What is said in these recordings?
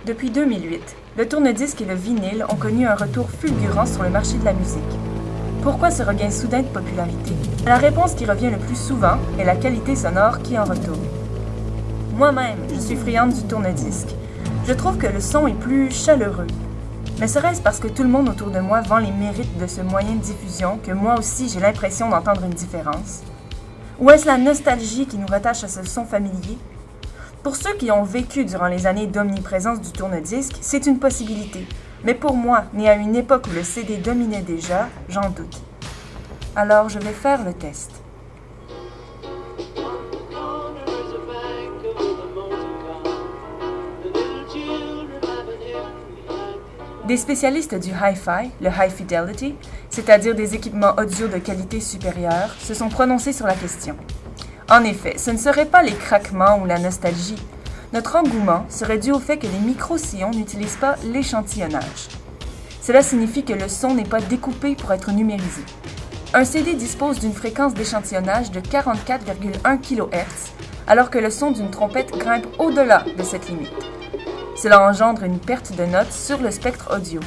Depuis 2008, le tourne-disque et le vinyle ont connu un retour fulgurant sur le marché de la musique. Pourquoi ce regain soudain de popularité? La réponse qui revient le plus souvent est la qualité sonore qui en retourne. Moi-même, je suis friande du tourne-disque. Je trouve que le son est plus chaleureux. Mais serait-ce parce que tout le monde autour de moi vend les mérites de ce moyen de diffusion que moi aussi j'ai l'impression d'entendre une différence? Ou est-ce la nostalgie qui nous rattache à ce son familier? Pour ceux qui ont vécu durant les années d'omniprésence du tourne-disque, c'est une possibilité. Mais pour moi, né à une époque où le CD dominait déjà, j'en doute. Alors je vais faire le test. Des spécialistes du hi-fi, le high fidelity, c'est-à-dire des équipements audio de qualité supérieure, se sont prononcés sur la question. En effet, ce ne serait pas les craquements ou la nostalgie. Notre engouement serait dû au fait que les micro-sillons n'utilisent pas l'échantillonnage. Cela signifie que le son n'est pas découpé pour être numérisé. Un CD dispose d'une fréquence d'échantillonnage de 44,1 kHz, alors que le son d'une trompette grimpe au-delà de cette limite. Cela engendre une perte de notes sur le spectre audio.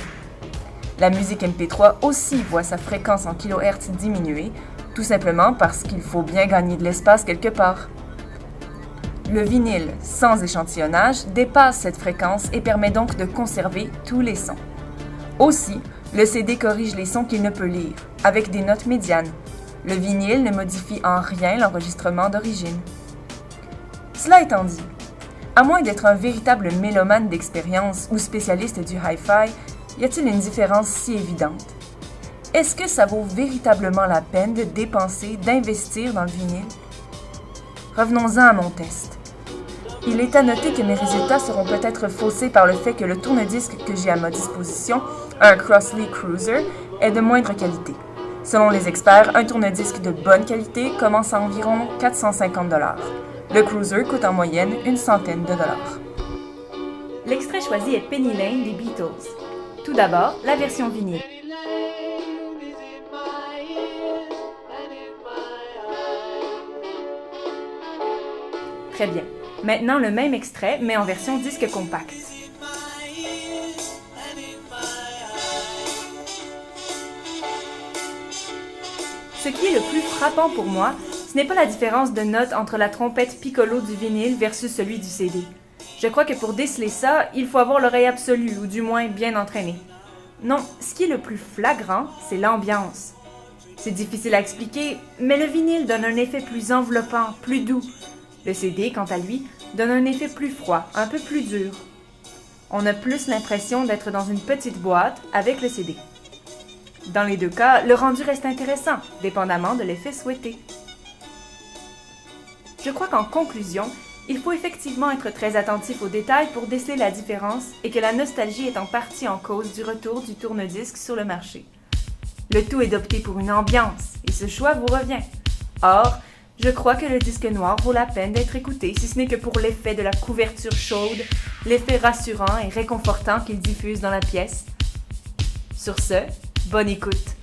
La musique MP3 aussi voit sa fréquence en kHz diminuer, tout simplement parce qu'il faut bien gagner de l'espace quelque part. Le vinyle, sans échantillonnage, dépasse cette fréquence et permet donc de conserver tous les sons. Aussi, le CD corrige les sons qu'il ne peut lire, avec des notes médianes. Le vinyle ne modifie en rien l'enregistrement d'origine. Cela étant dit, à moins d'être un véritable mélomane d'expérience ou spécialiste du hi-fi, y a-t-il une différence si évidente? Est-ce que ça vaut véritablement la peine de dépenser, d'investir dans le vinyle? Revenons-en à mon test. Il est à noter que mes résultats seront peut-être faussés par le fait que le tourne-disque que j'ai à ma disposition, un Crossley Cruiser, est de moindre qualité. Selon les experts, un tourne-disque de bonne qualité commence à environ 450 $. Le Cruiser coûte en moyenne une centaine de dollars. L'extrait choisi est Penny Lane des Beatles. Tout d'abord, la version vinyle. Très bien. Maintenant, le même extrait, mais en version disque compact. Ce qui est le plus frappant pour moi, ce n'est pas la différence de notes entre la trompette piccolo du vinyle versus celui du CD. Je crois que pour déceler ça, il faut avoir l'oreille absolue, ou du moins bien entraînée. Non, ce qui est le plus flagrant, c'est l'ambiance. C'est difficile à expliquer, mais le vinyle donne un effet plus enveloppant, plus doux. Le CD, quant à lui, donne un effet plus froid, un peu plus dur. On a plus l'impression d'être dans une petite boîte avec le CD. Dans les deux cas, le rendu reste intéressant, dépendamment de l'effet souhaité. Je crois qu'en conclusion, il faut effectivement être très attentif aux détails pour déceler la différence et que la nostalgie est en partie en cause du retour du tourne-disque sur le marché. Le tout est d'opter pour une ambiance, et ce choix vous revient. Or, je crois que le disque noir vaut la peine d'être écouté, si ce n'est que pour l'effet de la couverture chaude, l'effet rassurant et réconfortant qu'il diffuse dans la pièce. Sur ce, bonne écoute!